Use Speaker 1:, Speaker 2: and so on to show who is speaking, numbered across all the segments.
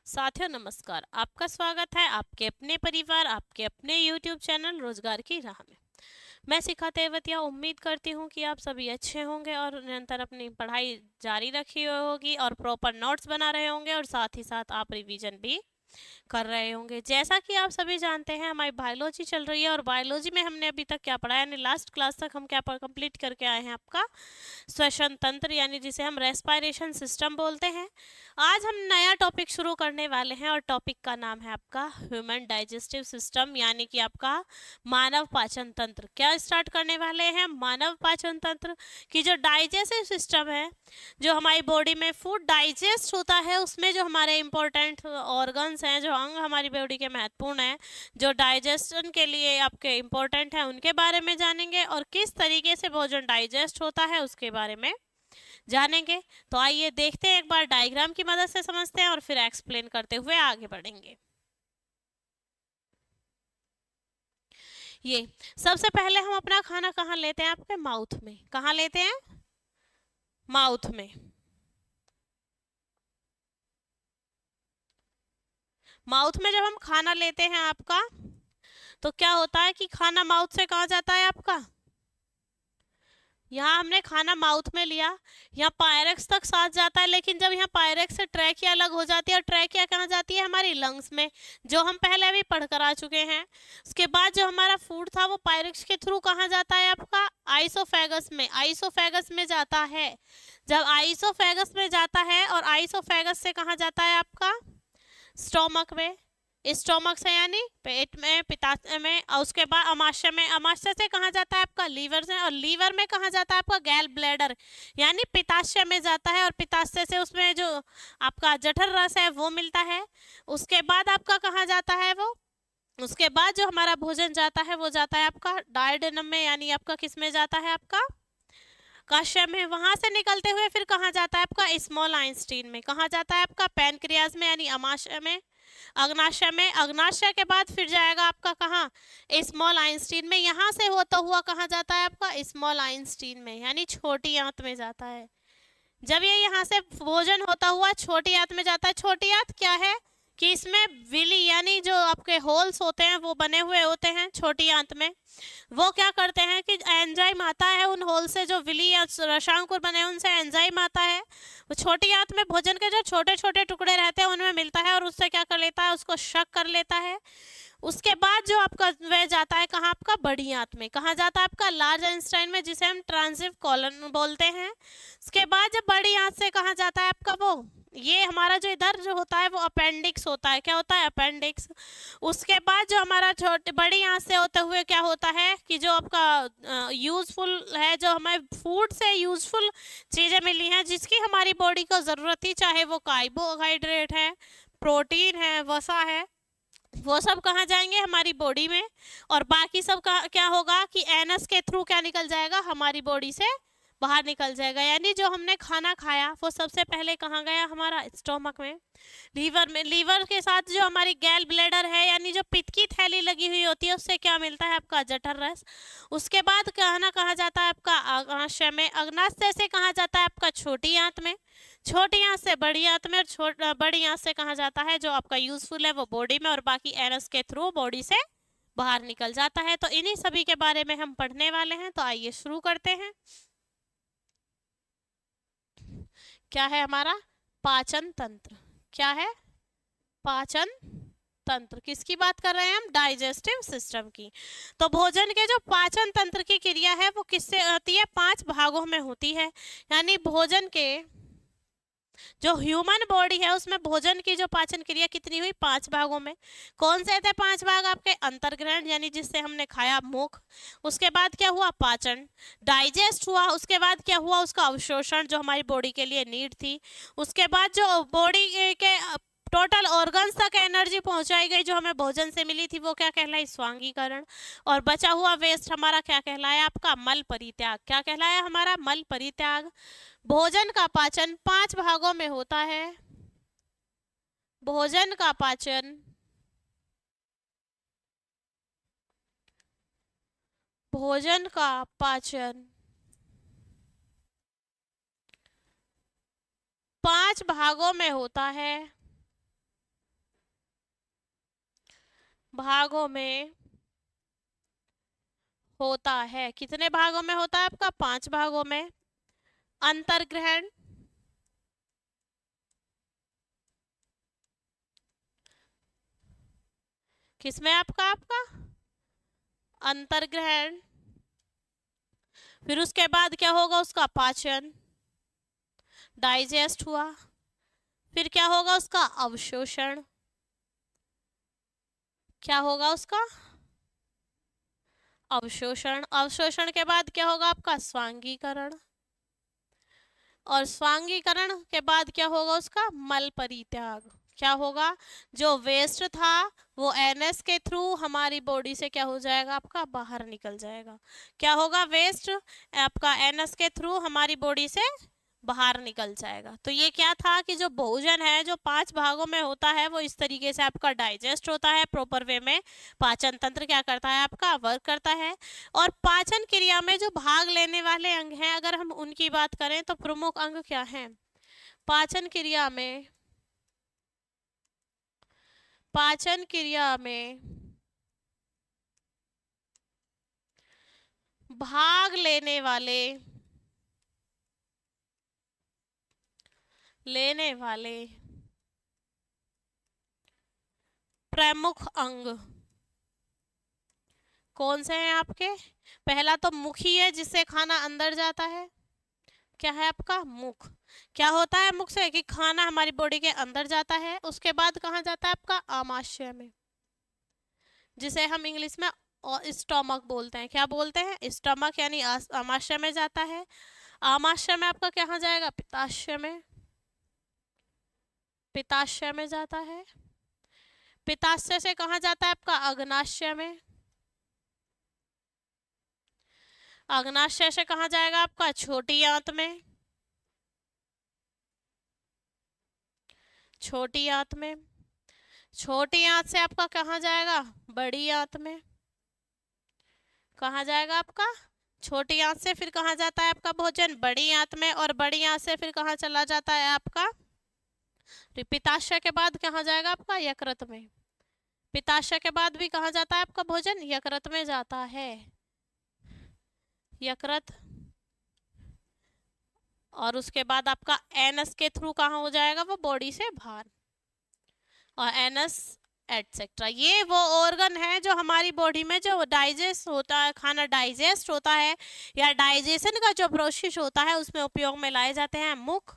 Speaker 1: साथियों नमस्कार। आपका स्वागत है आपके अपने परिवार, आपके अपने YouTube चैनल रोजगार की राह में। मैं शिखा तेवतिया उम्मीद करती हूँ कि आप सभी अच्छे होंगे और निरंतर अपनी पढ़ाई जारी रखी होगी और प्रॉपर नोट्स बना रहे होंगे और साथ ही साथ आप रिवीजन भी कर रहे होंगे। जैसा कि आप सभी जानते हैं हमारी बायोलॉजी चल रही है और बायोलॉजी में हमने अभी तक क्या पढ़ा है, यानी लास्ट क्लास तक हम क्या कंप्लीट करके आए हैं आपका श्वसन तंत्र, यानी जिसे हम रेस्पिरेशन सिस्टम बोलते हैं। आज हम नया टॉपिक शुरू करने वाले हैं और टॉपिक का नाम है आपका ह्यूमन डाइजेस्टिव सिस्टम, यानी कि आपका मानव पाचन तंत्र। क्या स्टार्ट करने वाले हैं? मानव पाचन तंत्र की जो डाइजेस्टिव सिस्टम है, जो हमारी बॉडी में फूड डाइजेस्ट होता है, उसमें जो हमारे इंपॉर्टेंट ऑर्गन्स हैं, जो अंग हमारी बॉडी के महत्वपूर्ण हैं, जो डाइजेशन के लिए आपके इंपॉर्टेंट हैं, उनके बारे में जानेंगे और किस तरीके से भोजन डाइजेस्ट होता है उसके बारे में जानेंगे। तो आइए देखते हैं, एक बार डायग्राम की मदद से समझते हैं और फिर एक्सप्लेन करते हुए आगे बढ़ेंगे। ये सबसे पहले हम अपना खाना कहाँ लेते हैं? आपके माउथ में। कहाँ लेते हैं? माउथ में। माउथ में जब हम खाना लेते हैं आपका, तो क्या होता है कि खाना माउथ से कहाँ जाता है आपका? यहाँ हमने खाना माउथ में लिया, यहाँ पायरेक्स तक सांस जाता है, लेकिन जब यहाँ पायरेक्स से ट्रैकिया अलग हो जाती है और ट्रैकिया कहाँ जाती है? हमारी लंग्स में, जो हम पहले अभी पढ़ कर आ चुके हैं। उसके बाद जो हमारा फूड था वो पायरेक्स के थ्रू कहाँ जाता है आपका? आइसोफेगस में। आइसोफेगस में जाता है। जब आइसोफेगस में जाता है और आइसोफेगस से कहाँ जाता है आपका? स्टोमक में। स्टोमक से यानी पेट में, पित्ताशय में, और उसके बाद अमाशय में। अमाशय से कहाँ जाता है आपका? लीवर से। और लीवर में कहाँ जाता है आपका? गैल ब्लैडर, यानी पित्ताशय में जाता है। और पित्ताशय से उसमें जो आपका जठर रस है वो मिलता है। उसके बाद आपका कहाँ जाता है वो? उसके बाद जो हमारा भोजन जाता है वो जाता है आपका डायडेनम में, यानी आपका किस में जाता है? आपका काश्य में। वहां से निकलते हुए फिर कहाँ जाता है आपका? स्मॉल आइंस्टीन में। कहाँ जाता है आपका? पैनक्रियाज में, यानी अमाशय में, अग्नाशय में। अग्नाशय के बाद फिर जाएगा आपका कहाँ? स्मॉल आइंस्टीन में। यहाँ से होता हुआ कहाँ जाता है आपका? स्मॉल आइंस्टीन में, यानी छोटी आंत में जाता है। जब ये यहाँ से भोजन होता हुआ छोटी आंत में जाता है। छोटी आंत क्या है कि इसमें विली, यानी जो आपके होल्स होते हैं वो बने हुए होते हैं छोटी आंत में। वो क्या करते हैं कि एंजाइम आता है उन होल से, जो विली या रसांकुर बने हैं उनसे एंजाइम आता है। वो छोटी आंत में भोजन के जो छोटे छोटे टुकड़े रहते हैं उनमें मिलता है और उससे क्या कर लेता है? उसको शक कर लेता है। उसके बाद जो आपका वह जाता है कहाँ? आपका बड़ी आंत में। कहाँ जाता है आपका? लार्ज इंटेस्टाइन में, जिसे हम ट्रांजिटिव कॉलन बोलते हैं। उसके बाद जब बड़ी आंत से कहाँ जाता है आपका वो, ये हमारा जो इधर जो होता है वो अपेंडिक्स होता है। क्या होता है? अपेंडिक्स। उसके बाद जो हमारा छोटे बड़ी आंत से होते हुए क्या होता है कि जो आपका यूजफुल है, जो हमें फूड से यूजफुल चीज़ें मिली हैं जिसकी हमारी बॉडी को ज़रूरत थी, चाहे वो कार्बोहाइड्रेट है, प्रोटीन है, वसा है, वो सब कहाँ जाएंगे? हमारी बॉडी में। और बाकी सब का क्या होगा कि एनस के थ्रू क्या निकल जाएगा? हमारी बॉडी से बाहर निकल जाएगा। यानी जो हमने खाना खाया वो सबसे पहले कहाँ गया? हमारा स्टोमक में, लीवर में। लीवर के साथ जो हमारी गैल ब्लैडर है, यानी जो पित्त की थैली लगी हुई होती है, उससे क्या मिलता है? आपका जठर रस। उसके बाद खाना कहाँ जाता है आपका? अग्नाशय में। अग्नाशय से कहाँ जाता है आपका? छोटी आंत में। छोटी आंत से बड़ी आंत में। और बड़ी आंत से कहाँ जाता है? जो आपका यूजफुल है वो बॉडी में, और बाकी एनस के थ्रू बॉडी से बाहर निकल जाता है। तो इन्हीं सभी के बारे में हम पढ़ने वाले हैं। तो आइए शुरू करते हैं। क्या है हमारा? पाचन तंत्र। क्या है? पाचन तंत्र। किसकी बात कर रहे हैं हम? डाइजेस्टिव सिस्टम की। तो भोजन के जो पाचन तंत्र की क्रिया है वो किससे होती है? 5 भागों में होती है। यानी भोजन के जो ह्यूमन बॉडी है उसमें भोजन की जो पाचन क्रिया कितनी हुई? 5 भागों में। कौन से थे 5 भाग आपके? अंतर्ग्रहण, यानी जिससे हमने खाया, मुख। उसके बाद क्या हुआ? पाचन, डाइजेस्ट हुआ। उसके बाद क्या हुआ? उसका अवशोषण, जो हमारी बॉडी के लिए नीड थी। उसके बाद जो बॉडी के टोटल ऑर्गन्स तक एनर्जी पहुंचाई गई जो हमें भोजन से मिली थी, वो क्या कहलाई? स्वांगीकरण। और बचा हुआ वेस्ट हमारा क्या कहलाया? आपका मल परित्याग। क्या कहलाया? हमारा मल परित्याग। भोजन का पाचन 5 भागों में होता है। भोजन का पाचन, भोजन का पाचन 5 भागों में होता है। भागों में होता है। कितने भागों में होता है आपका? 5 भागों में। अंतर्ग्रहण, किसमें आपका आपका अंतर्ग्रहण। फिर उसके बाद क्या होगा? उसका पाचन, डाइजेस्ट हुआ। फिर क्या होगा? उसका अवशोषण। क्या होगा उसका? अवशोषण। अवशोषण के बाद क्या होगा? आपका स्वांगीकरण। और स्वांगीकरण के बाद क्या होगा? उसका मल परित्याग। क्या होगा? जो वेस्ट था वो एनएस के थ्रू हमारी बॉडी से क्या हो जाएगा? आपका बाहर निकल जाएगा। क्या होगा? वेस्ट आपका एनएस के थ्रू हमारी बॉडी से बाहर निकल जाएगा। तो ये क्या था कि जो भोजन है जो 5 भागों में होता है वो इस तरीके से आपका डाइजेस्ट होता है प्रॉपर वे में। पाचन तंत्र क्या करता है? आपका वर्क करता है। और पाचन क्रिया में जो भाग लेने वाले अंग हैं अगर हम उनकी बात करें तो प्रमुख अंग क्या हैं? पाचन क्रिया में, पाचन क्रिया में भाग लेने वाले प्रमुख अंग कौन से हैं आपके? पहला तो मुख ही है जिससे खाना अंदर जाता है। क्या है आपका? मुख। क्या होता है मुख से? कि खाना हमारी बॉडी के अंदर जाता है। उसके बाद कहाँ जाता है? आपका आमाशय में, जिसे हम इंग्लिश में स्टोमक बोलते हैं। क्या बोलते हैं? स्टोमक, यानी आमाशय में जाता है। आमाशय में आपका कहाँ जाएगा? पित्ताशय में। पित्ताशय में जाता है। पित्ताशय से कहाँ जाता है? आपका अग्नाशय में। अग्नाशय से कहाँ जाएगा? आपका छोटी आंत में। छोटी आंत में। छोटी आंत से आपका कहाँ जाएगा? बड़ी आंत में। कहाँ जाएगा आपका? छोटी आंत से फिर कहाँ जाता है आपका भोजन? बड़ी आंत में। और बड़ी आंत से फिर कहाँ चला जाता है आपका? पित्ताशय के बाद कहाँ जाएगा? आपका यकृत में। पित्ताशय के बाद भी कहाँ जाता है आपका भोजन? यकृत में जाता है। यकृत। और उसके बाद आपका एनस के थ्रू कहाँ हो जाएगा? वो बॉडी से बाहर। और एनस एटसेट्रा, ये वो ऑर्गन है जो हमारी बॉडी में जो डाइजेस्ट होता है, खाना डाइजेस्ट होता है या डाइजेशन का जो प्रोसेस होता है उसमें उपयोग में लाए जाते हैं। मुख,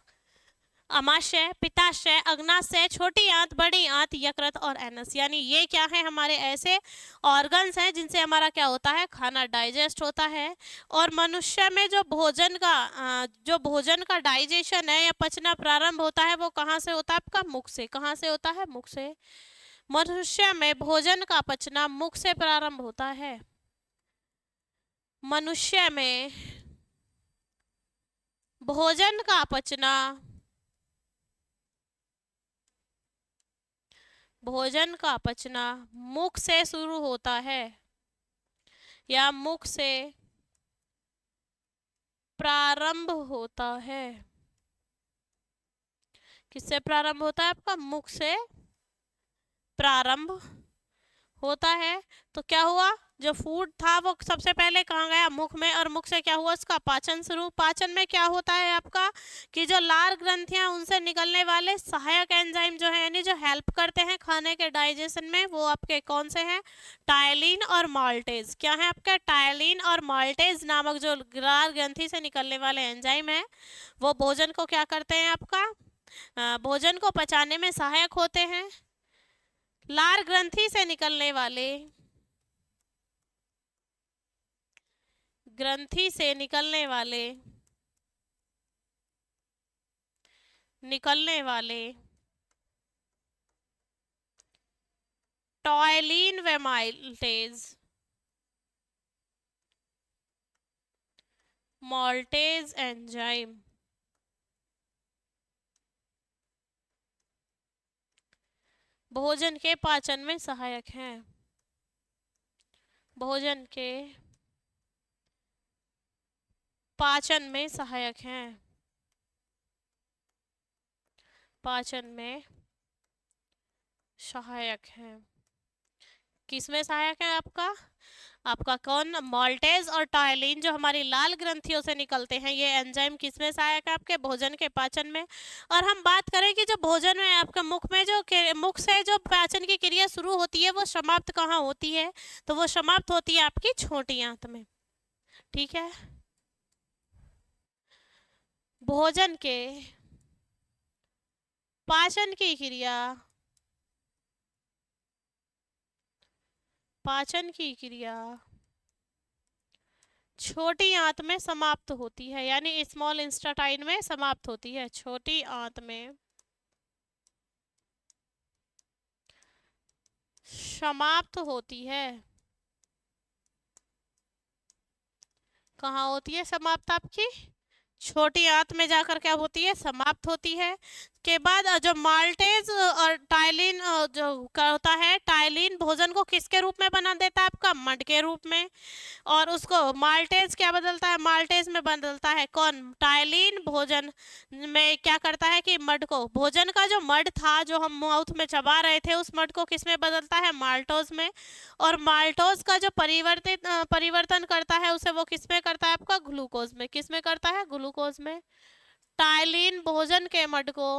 Speaker 1: अमाशय, पित्ताशय, अग्नाशय, छोटी आंत, बड़ी आंत, यकृत और एनस। यानी ये क्या है? हमारे ऐसे ऑर्गन्स हैं जिनसे हमारा क्या होता है? खाना डाइजेस्ट होता है। और मनुष्य में जो भोजन का डाइजेशन है या पचना प्रारंभ होता है वो कहाँ से होता है? आपका मुख से। कहाँ से होता है? मुख से। मनुष्य में भोजन का पचना मुख से प्रारंभ होता है। मनुष्य में भोजन का पचना मुख से शुरू होता है या मुख से प्रारंभ होता है। किससे प्रारंभ होता है? आपका मुख से प्रारंभ होता है। तो क्या हुआ? जो फूड था वो सबसे पहले कहाँ गया? मुख में। और मुख से क्या हुआ? उसका पाचन शुरू। पाचन में क्या होता है आपका? कि जो लार ग्रंथियां उनसे निकलने वाले सहायक एंजाइम जो है, यानी जो हेल्प करते हैं खाने के डाइजेशन में, वो आपके कौन से हैं? टायलिन और माल्टेज। क्या है आपके? टायलिन और माल्टेज नामक जो लार ग्रंथि से निकलने वाले एंजाइम है वो भोजन को क्या करते हैं? आपका भोजन को पचाने में सहायक होते हैं। लार ग्रंथि से निकलने वाले टॉयलिन व माल्टेज एंजाइम भोजन के पाचन में सहायक हैं। भोजन के पाचन में सहायक हैं। पाचन में सहायक हैं। किसमें सहायक है आपका? आपका कौन? माल्टेज और टायलिन जो हमारी लाल ग्रंथियों से निकलते हैं, ये एंजाइम किसमें सहायक है? आपके भोजन के पाचन में। और हम बात करें कि जो भोजन में आपका मुख में जो मुख से जो पाचन की क्रिया शुरू होती है वो समाप्त कहाँ होती है? तो वो समाप्त होती है आपकी छोटी आंत में। ठीक है। भोजन के पाचन की क्रिया, पाचन की क्रिया छोटी आंत में समाप्त होती है, यानी स्मॉल इंस्टेटाइन में समाप्त होती है। छोटी आंत में समाप्त होती है। कहाँ होती है समाप्त? आपकी छोटी आंत में जाकर क्या होती है? समाप्त होती है। के बाद जो माल्टेज और टाइलिन जो क्या होता है, टाइलिन भोजन को किसके रूप में बना देता है? आपका मड के रूप में। और उसको माल्टेज क्या बदलता है? माल्टेज में बदलता है कौन? टाइलिन भोजन में क्या करता है कि मड को, भोजन का जो मड था जो हम माउथ में चबा रहे थे, उस मड को किस में बदलता है? माल्टोज में। और माल्टोज का जो परिवर्तन करता है उसे वो किस में करता है? आपका ग्लूकोज में। किस में करता है? ग्लूकोज में। टाइलिन भोजन के मड को,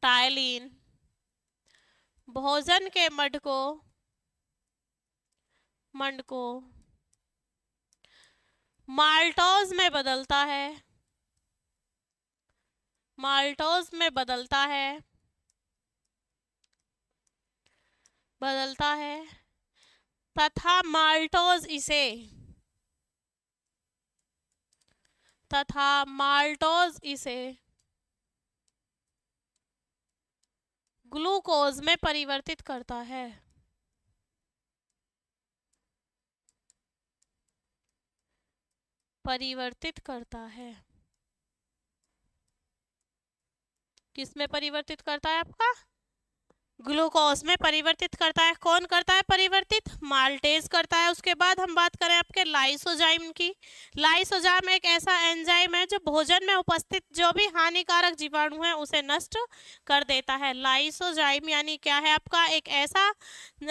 Speaker 1: टाइलिन भोजन के मड को माल्टोज में बदलता है, माल्टोज में बदलता है, बदलता है तथा माल्टोज इसे, तथा माल्टोज इसे ग्लूकोज में परिवर्तित करता है। परिवर्तित करता है। किस में परिवर्तित करता है? आपका ग्लूकोज में परिवर्तित करता है। कौन करता है परिवर्तित? माल्टेज करता है। उसके बाद हम बात करें आपके लाइसोजाइम की। लाइसोजाइम एक ऐसा एंजाइम है जो भोजन में उपस्थित जो भी हानिकारक जीवाणु है उसे नष्ट कर देता है। लाइसोजाइम यानी क्या है? आपका एक ऐसा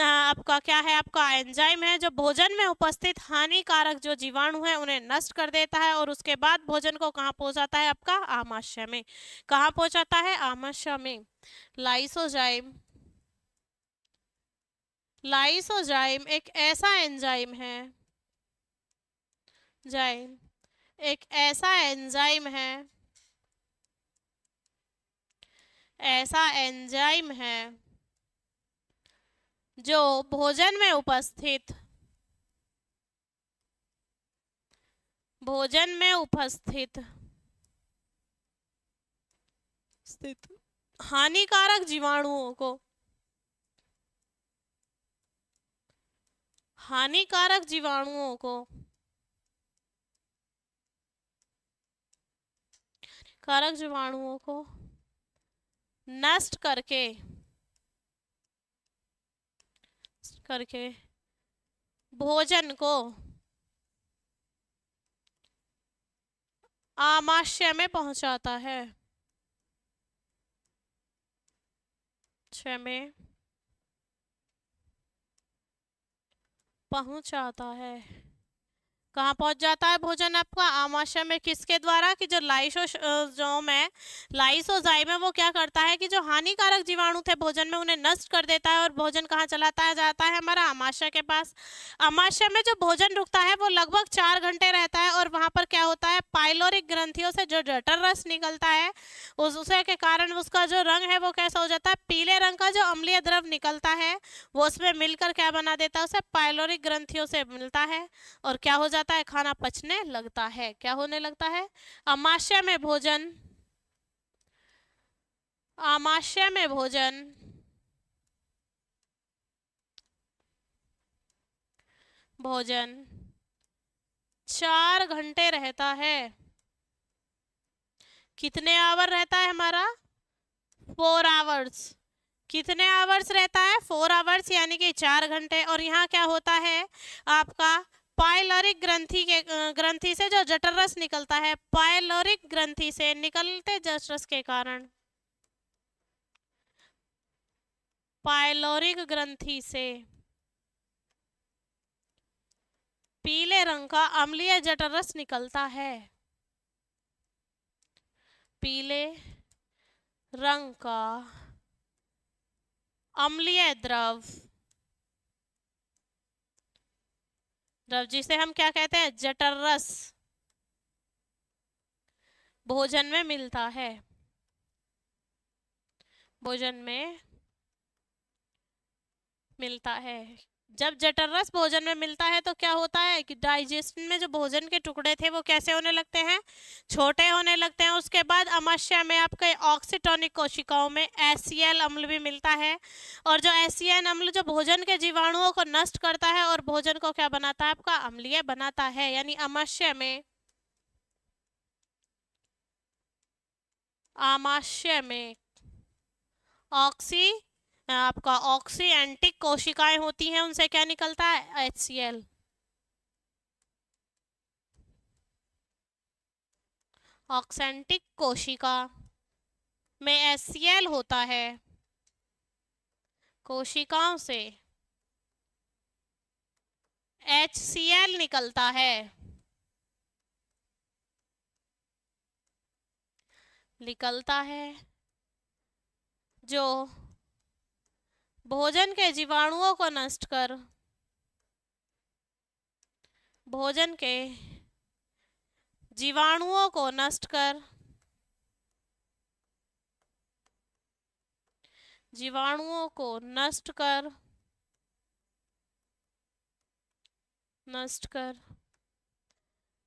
Speaker 1: आपका क्या है? आपका एंजाइम है जो भोजन में उपस्थित हानिकारक जो जीवाणु है उन्हें नष्ट कर देता है और उसके बाद भोजन को कहाँ पहुंचाता है? आपका आमाशय में। कहाँ पहुंचाता है? आमाशय में। लाइसोजाइम, लाइसोजाइम एक ऐसा एंजाइम है, जाइम एक ऐसा एंजाइम है, ऐसा एंजाइम है जो भोजन में उपस्थित, भोजन में उपस्थित हानिकारक जीवाणुओं को, हानिकारक जीवाणुओं को, कारक जीवाणुओं को नष्ट करके भोजन को आमाशय में पहुंचाता है। में पहुंचाता है। कहाँ पहुंच जाता है भोजन आपका? आमाशय में। किसके द्वारा? कि जो लाइसोजाइम है, लाइसोजाइम है वो क्या करता है कि जो हानिकारक जीवाणु थे भोजन में उन्हें नष्ट कर देता है और भोजन कहाँ चलाता है? जाता है हमारा आमाशय के पास। आमाशय में जो भोजन रुकता है वो लगभग 4 घंटे रहता है और वहां पर क्या होता है? पाइलोरिक ग्रंथियों से जो जठर रस निकलता है उसे के कारण उसका जो रंग है वो कैसा हो जाता है? पीले रंग का जो अम्लीय द्रव निकलता है वो उसमें मिलकर क्या बना देता है? उसे पाइलोरिक ग्रंथियों से मिलता है और क्या हो जाता है? खाना पचने लगता है। क्या होने लगता है? आमाशय में भोजन, आमाशय में भोजन भोजन 4 घंटे रहता है। कितने आवर रहता है हमारा? 4 आवर्स। कितने आवर्स रहता है? 4 आवर्स यानी कि 4 घंटे। और यहाँ क्या होता है आपका? पाइलोरिक ग्रंथि से जो जठर रस निकलता है, पाइलोरिक ग्रंथि से निकलते जठर रस के कारण, पाइलोरिक ग्रंथि से पीले रंग का अम्लीय जठर रस निकलता है। पीले रंग का अम्लीय द्रव जिसे हम क्या कहते हैं, जठर रस, भोजन में मिलता है। भोजन में मिलता है। जब जठर रस भोजन में मिलता है तो क्या होता है कि डाइजेशन में जो भोजन के टुकड़े थे वो कैसे होने लगते हैं, छोटे होने लगते हैं। उसके बाद अमाशय में आपके ऑक्सीटोनिक कोशिकाओं में HCl अम्ल भी मिलता है, और जो HCl अम्ल जो भोजन के जीवाणुओं को नष्ट करता है और भोजन को क्या बनाता है, आपका अम्लीय बनाता है। यानी आमाशय में आपका ऑक्सीएंटिक कोशिकाएं होती हैं, उनसे क्या निकलता है, HCl। ऑक्सेंटिक कोशिका में HCl होता है, कोशिकाओं से HCl निकलता है। जो भोजन के जीवाणुओं को नष्ट कर भोजन के जीवाणुओं को नष्ट कर जीवाणुओं को नष्ट कर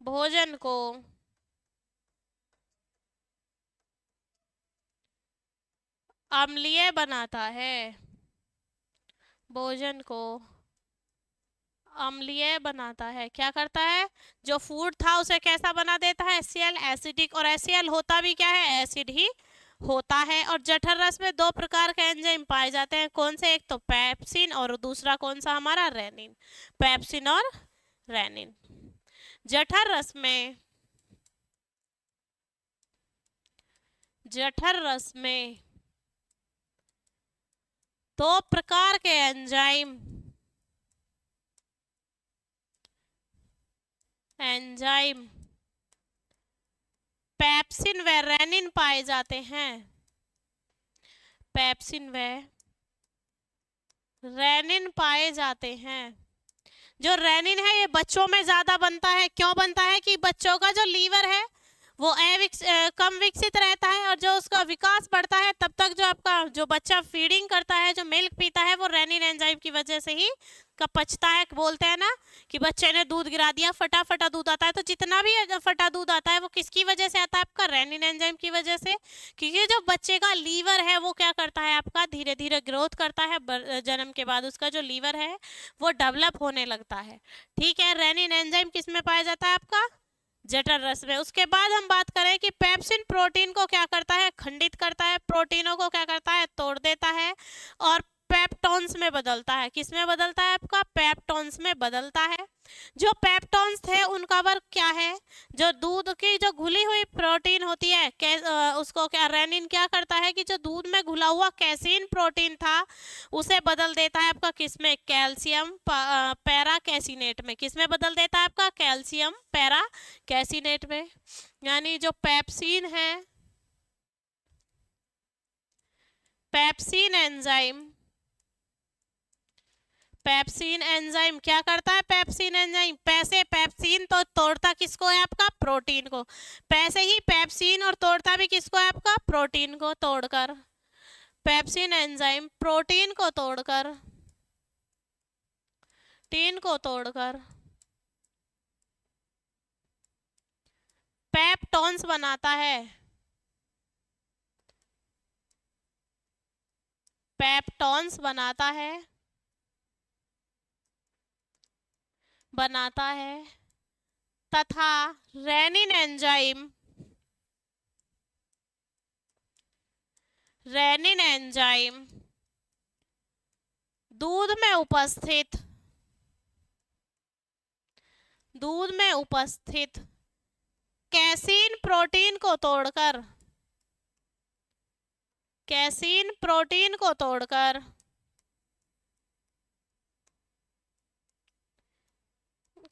Speaker 1: भोजन को अम्लीय बनाता है। भोजन को अम्लीय बनाता है। क्या करता है, जो फूड था उसे कैसा बना देता है, HCl, एसिडिक। और HCl होता भी क्या है, एसिड ही होता है। और जठर रस में 2 प्रकार के एंजाइम पाए जाते हैं। कौन से, एक तो पेप्सिन और दूसरा कौन सा हमारा, रेनिन। पेप्सिन और रेनिन। जठर रस में 2 प्रकार के एंजाइम पेप्सिन व रेनिन पाए जाते हैं। पेप्सिन व रेनिन पाए जाते हैं। जो रेनिन है ये बच्चों में ज्यादा बनता है। क्यों बनता है कि बच्चों का जो लीवर है वो कम विकसित रहता है, और जो उसका विकास बढ़ता है तब तक जो आपका जो बच्चा फीडिंग करता है, जो मिल्क पीता है, वो रेनिन एंजाइम की वजह से ही पचता है। बोलते हैं ना कि बच्चे ने दूध गिरा दिया, फटा दूध आता है। तो जितना भी फटा दूध आता है वो किसकी वजह से आता है, आपका रेनिन एंजाइम की वजह से। क्योंकि जो बच्चे का लीवर है वो क्या करता है, आपका धीरे धीरे ग्रोथ करता है। जन्म के बाद उसका जो लीवर है वो डेवलप होने लगता है। ठीक है, रेनिन एंजाइम किस में पाया जाता है, आपका जठर रस में। उसके बाद हम बात करें कि पेप्सिन प्रोटीन को क्या करता है, खंडित करता है। प्रोटीनों को क्या करता है, तोड़ देता है और पेप्टोन्स में बदलता है। किस में बदलता है, आपका पेप्टोन्स में बदलता है। जो पेप्टोन्स थे उनका वर्क क्या है, जो दूध की जो घुली हुई प्रोटीन होती है, उसको क्या रेनिन क्या करता है कि जो दूध में घुला हुआ कैसीन प्रोटीन था उसे बदल देता है आपका किस में, कैल्शियम पैरा कैसिनेट में। किस में बदल देता है, आपका कैल्शियम पैरा कैसिनेट में। यानी जो पेप्सिन है, पेप्सिन एंजाइम क्या करता है, पेप्सिन एंजाइम पेप्सिन तो तोड़ता किसको है, आपका प्रोटीन को। पैसे ही पेप्सिन और तोड़ता भी किसको है, आपका प्रोटीन को तोड़कर। पेप्सिन एंजाइम प्रोटीन को तोड़कर पेप्टोन्स बनाता है। पेप्टोन्स बनाता है तथा रेनिन एंजाइम दूध में उपस्थित कैसीन प्रोटीन को तोड़कर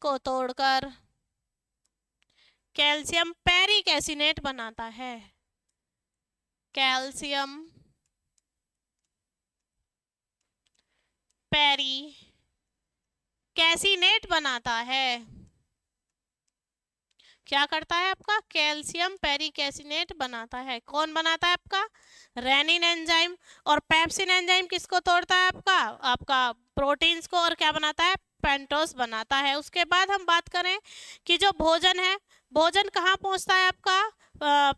Speaker 1: को तोड़कर कैल्शियम पेरिक एसिनेट बनाता है। कैल्शियम पेरिकेसिनेट बनाता है। क्या करता है आपका? कैल्शियम पेरिकेसिनेट बनाता है। कौन बनाता है आपका? Rennin enzyme. और पेप्सिन एंजाइम किसको तोड़ता है आपका? आपका प्रोटीन्स को। और क्या बनाता है? पेंटोस बनाता है। उसके बाद हम बात करें कि जो भोजन है, भोजन कहाँ पहुंचता है आपका?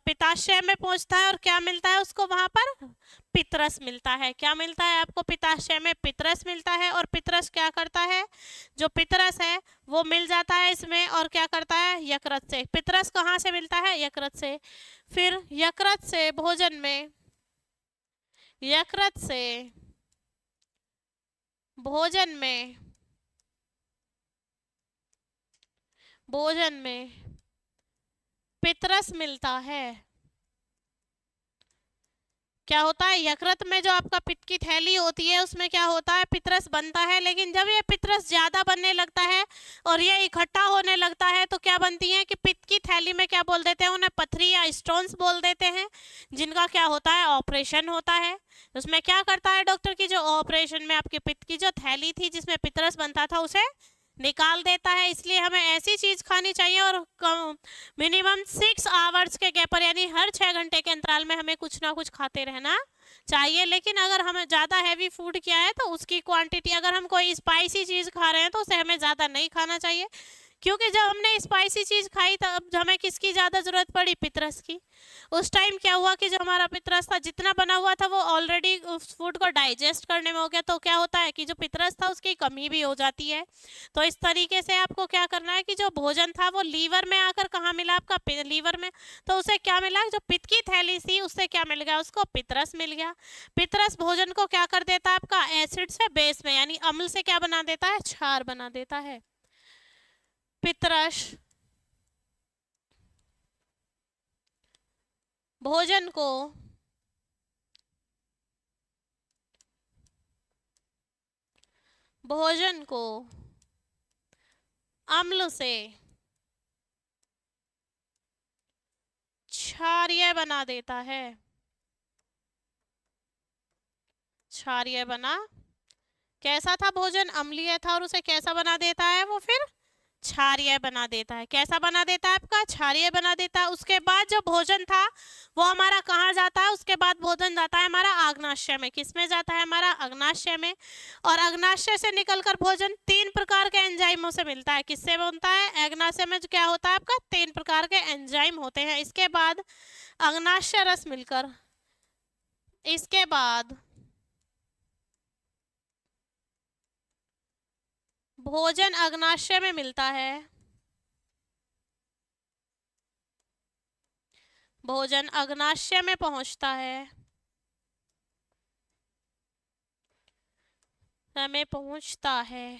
Speaker 1: पित्ताशय में पहुंचता है। और क्या मिलता है उसको वहां पर? पित्रस मिलता है। क्या मिलता है आपको? पित्ताशय में पित्रस मिलता है। और पित्रस क्या करता है? जो पित्रस है वो मिल जाता है इसमें। और क्या करता है? यकृत से। पित्रस कहाँ से मिलता है? यकृत से। फिर यकृत से भोजन में, यकृत से भोजन में, भोजन में पित्रस मिलता है। क्या होता है? यकृत में जो आपका पित्त की थैली होती है उसमें क्या होता है? पित्रस बनता है। लेकिन जब ये पित्रस ज्यादा बनने लगता है और ये इकट्ठा होने लगता है तो क्या बनती है कि पित्त की थैली में क्या बोल देते हैं? उन्हें पथरी या स्टोन्स बोल देते हैं, जिनका क्या होता है? ऑपरेशन होता है। उसमें क्या करता है डॉक्टर की? जो ऑपरेशन में आपके पित्त की जो थैली थी जिसमें पित्रस बनता था उसे निकाल देता है। इसलिए हमें ऐसी चीज खानी चाहिए और मिनिमम 6 आवर्स के गैप पर, यानी हर 6 घंटे के अंतराल में हमें कुछ ना कुछ खाते रहना चाहिए। लेकिन अगर हमें ज़्यादा हैवी फूड किया है तो उसकी क्वांटिटी, अगर हम कोई स्पाइसी चीज़ खा रहे हैं तो उसे हमें ज़्यादा नहीं खाना चाहिए। क्योंकि जब हमने स्पाइसी चीज़ खाई तब हमें किसकी ज़्यादा ज़रूरत पड़ी? पित्रस की। उस टाइम क्या हुआ कि जो हमारा पित्रस था जितना बना हुआ था वो ऑलरेडी उस फूड को डाइजेस्ट करने में हो गया। तो क्या होता है कि जो पित्रस था उसकी कमी भी हो जाती है। तो इस तरीके से आपको क्या करना है कि जो भोजन था वो लीवर में आकर कहाँ मिला आपका? लीवर में। तो उसे क्या मिला? जो पित्त की थैली थी उससे क्या मिल गया? उसको पित्रस मिल गया। पित्रस भोजन को क्या कर देता है आपका? एसिड से बेस में, यानी अम्ल से क्या बना देता है? क्षार बना देता है। पित्रस भोजन को अम्ल से क्षारीय बना देता है। क्षारीय बना, कैसा था भोजन? अम्लीय था। और उसे कैसा बना देता है वो? फिर क्षारीय बना देता है। कैसा बना देता है आपका? क्षारीय बना देता है। उसके बाद जो भोजन था वो हमारा कहाँ जाता है? उसके बाद भोजन जाता है हमारा अग्नाशय में। किसमें जाता है? हमारा अग्नाशय में। और अग्नाशय से निकलकर भोजन 3 प्रकार के एंजाइमों से मिलता है। किससे बनता है? अग्नाशय में जो क्या होता है आपका? 3 प्रकार के एंजाइम होते हैं। इसके बाद अग्नाशय रस मिलकर, इसके बाद भोजन अग्नाशय में मिलता है। भोजन अग्नाशय में पहुंचता है, हमें पहुंचता है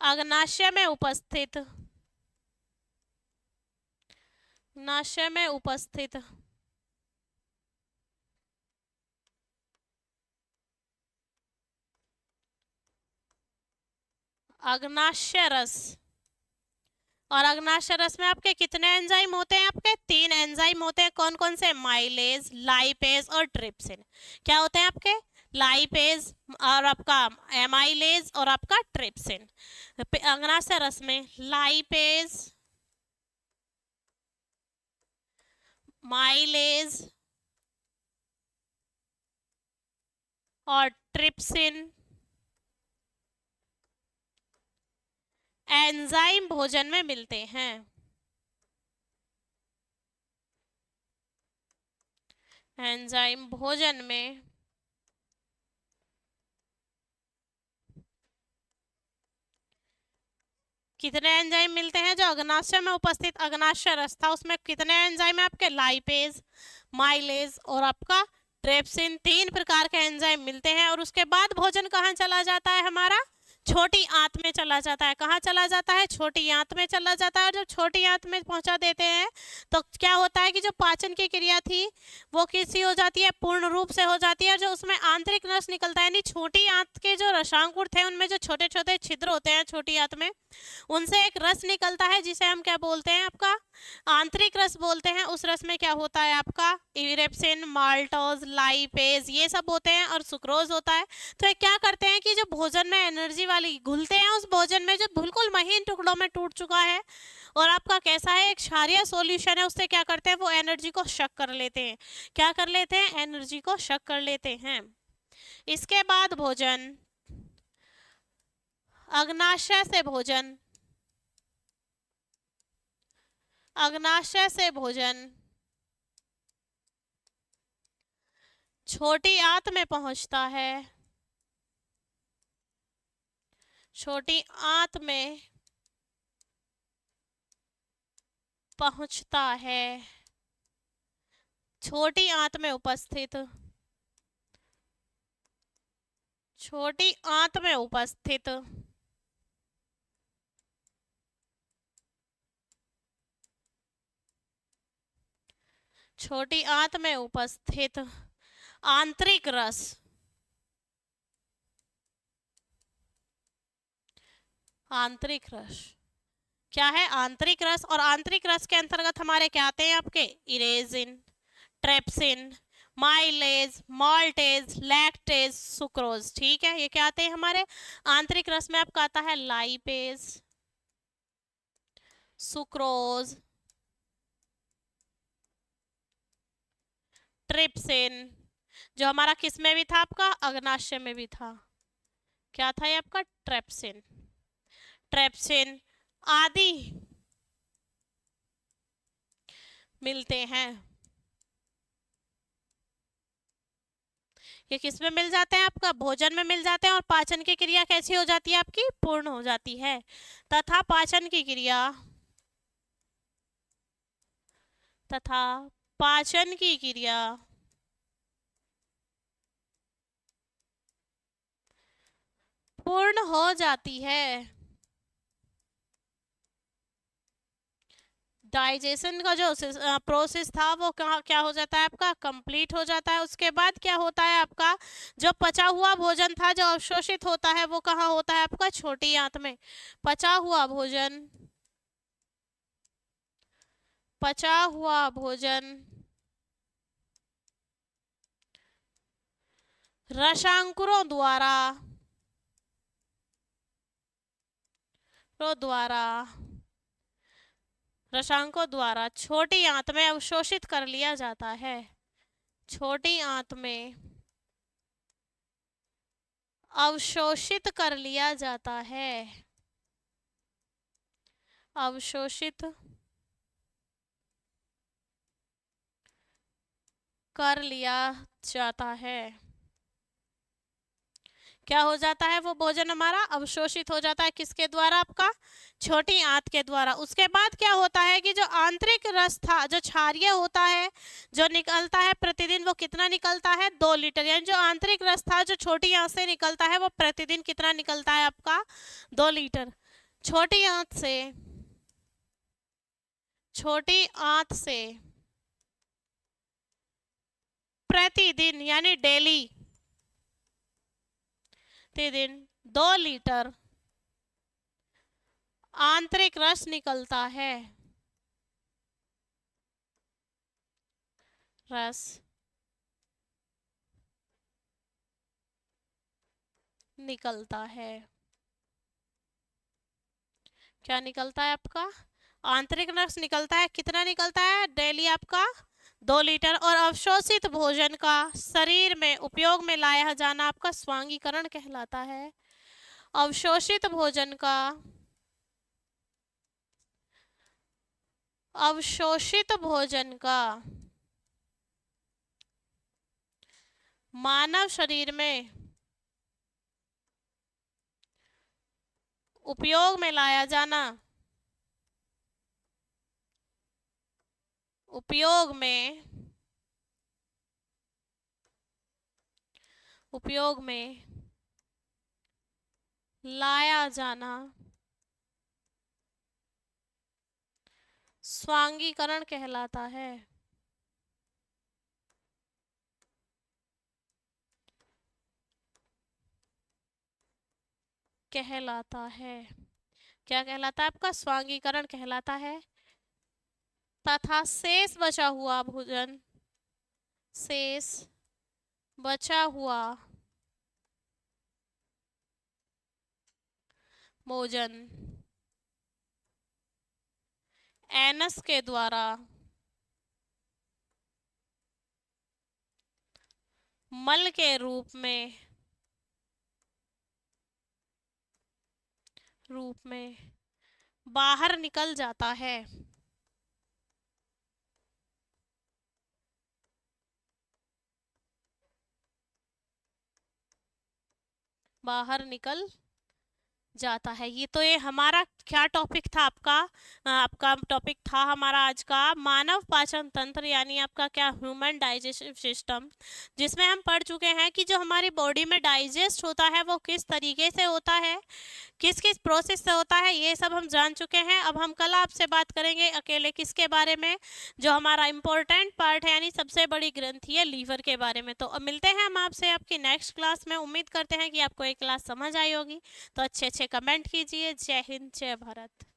Speaker 1: अग्नाशय में उपस्थित, अग्नाशय में उपस्थित अग्नाशय रस। और अग्नाशय रस में आपके कितने एंजाइम होते हैं? आपके 3 एंजाइम होते हैं। कौन कौन से? माइलेज, लाइपेज और ट्रिप्सिन। क्या होते हैं आपके? लाइपेज और आपका एमाइलेज और आपका ट्रिप्सिन। अग्नाशय रस में लाइपेज, माइलेज और ट्रिप्सिन एंजाइम भोजन में मिलते हैं। एंजाइम भोजन में कितने एंजाइम मिलते हैं? जो अग्नाशय में उपस्थित अग्नाशय रस था उसमें कितने एंजाइम है आपके? लाइपेज, माइलेज और आपका ट्रिप्सिन। 3 प्रकार के एंजाइम मिलते हैं। और उसके बाद भोजन कहाँ चला जाता है हमारा? छोटी आंत में चला जाता है। कहाँ चला जाता है? छोटी आंत में चला जाता है। और जब छोटी आंत में पहुंचा देते हैं तो क्या होता है कि जो पाचन की क्रिया थी वो कैसी हो जाती है? पूर्ण रूप से हो जाती है। और जो उसमें आंतरिक रस निकलता है, यानी छोटी आंत के जो रसांकुर थे उनमें जो छोटे छोटे छिद्र होते हैं छोटी आंत में, उनसे एक रस निकलता है जिसे हम क्या बोलते हैं? आपका आंतरिक रस बोलते हैं। उस रस में क्या होता है? आपका इरेप्सिन, माल्टोज, लाइपेज ये सब होते हैं और सुक्रोज होता है। तो ये क्या करते हैं कि जो भोजन में एनर्जी वाली घुलते हैं उस भोजन में जो बिल्कुल महीन टुकड़ों में टूट चुका है और आपका कैसा है, एक क्षारीय सॉल्यूशन है, उससे क्या करते हैं? वो एनर्जी को शक कर लेते हैं। क्या कर लेते हैं? एनर्जी को शक कर लेते हैं। इसके बाद भोजन, अग्नाशय से भोजन, अग्नाशय से भोजन छोटी आंत में पहुंचता है। छोटी आंत में पहुंचता है। छोटी आंत में उपस्थित, छोटी आंत में उपस्थित छोटी आंत में उपस्थित आंतरिक रस, आंतरिक रस क्या है? आंतरिक रस। और आंतरिक रस के अंतर्गत हमारे क्या आते हैं? आपके इरेजिन, ट्रेप्सिन, माइलेज, माल्टेज, लैक्टेज, सुक्रोज। ठीक है, ये क्या आते हैं हमारे आंतरिक रस में? आपका आता है लाइपेज, सुक्रोज, ट्रिप्सिन, जो हमारा किस में भी था? आपका अग्नाशय में भी था। क्या था ये आपका? ट्रेप्सिन, ट्रेप्सिन आदि मिलते हैं। ये किस में मिल जाते हैं? आपका भोजन में मिल जाते हैं। और पाचन की क्रिया कैसी हो जाती है? आपकी पूर्ण हो जाती है। तथा पाचन की क्रिया, तथा पाचन की क्रिया पूर्ण हो जाती है। डाइजेशन का जो प्रोसेस था वो क्या हो जाता है? आपका कंप्लीट हो जाता है। उसके बाद क्या होता है? आपका जो पचा हुआ भोजन था जो अवशोषित होता है वो कहाँ होता है? आपका छोटी आंत में। पचा हुआ भोजन, पचा हुआ भोजन रसांकुरों द्वारा, द्वारा रसायनों द्वारा छोटी आंत में अवशोषित कर लिया जाता है। छोटी आंत में अवशोषित कर लिया जाता है। अवशोषित कर लिया जाता है। क्या हो जाता है? वो भोजन हमारा अवशोषित हो जाता है। किसके द्वारा? आपका छोटी आंत के द्वारा। उसके बाद क्या होता है कि जो आंतरिक रस था जो क्षारीय होता है जो निकलता है प्रतिदिन, वो कितना निकलता है? 2 लीटर। यानी जो आंतरिक रस था जो छोटी आंत से निकलता है वो प्रतिदिन कितना निकलता है? आपका 2 लीटर। छोटी आंत से, छोटी आंत से प्रतिदिन यानी डेली, प्रतिदिन 2 लीटर आंतरिक रस निकलता है। रस निकलता है। क्या निकलता है? आपका आंतरिक रस निकलता है। कितना निकलता है? डेली आपका 2 लीटर। और अवशोषित भोजन का शरीर में उपयोग में लाया जाना आपका स्वांगीकरण कहलाता है। अवशोषित भोजन का, अवशोषित भोजन का मानव शरीर में उपयोग में लाया जाना, उपयोग में, उपयोग में लाया जाना स्वांगीकरण कहलाता है। कहलाता है। क्या कहलाता है आपका? स्वांगीकरण कहलाता है। तथा शेष बचा हुआ भोजन, शेष बचा हुआ भोजन एनस के द्वारा मल के रूप में बाहर निकल जाता है। बाहर निकल जाता है। ये हमारा क्या टॉपिक था आपका? आपका टॉपिक था हमारा आज का मानव पाचन तंत्र, यानी आपका क्या, ह्यूमन डाइजेस्टिव सिस्टम, जिसमें हम पढ़ चुके हैं कि जो हमारी बॉडी में डाइजेस्ट होता है वो किस तरीके से होता है, किस किस प्रोसेस से होता है, ये सब हम जान चुके हैं। अब हम कल आपसे बात करेंगे अकेले किसके बारे में, जो हमारा इम्पोर्टेंट पार्ट है, यानी सबसे बड़ी ग्रंथि है, लीवर के बारे में। तो अब मिलते हैं हम आपसे आपकी नेक्स्ट क्लास में। उम्मीद करते हैं कि आपको ये क्लास समझ आई होगी। तो अच्छे अच्छे कमेंट कीजिए। जय हिंद, जय भारत।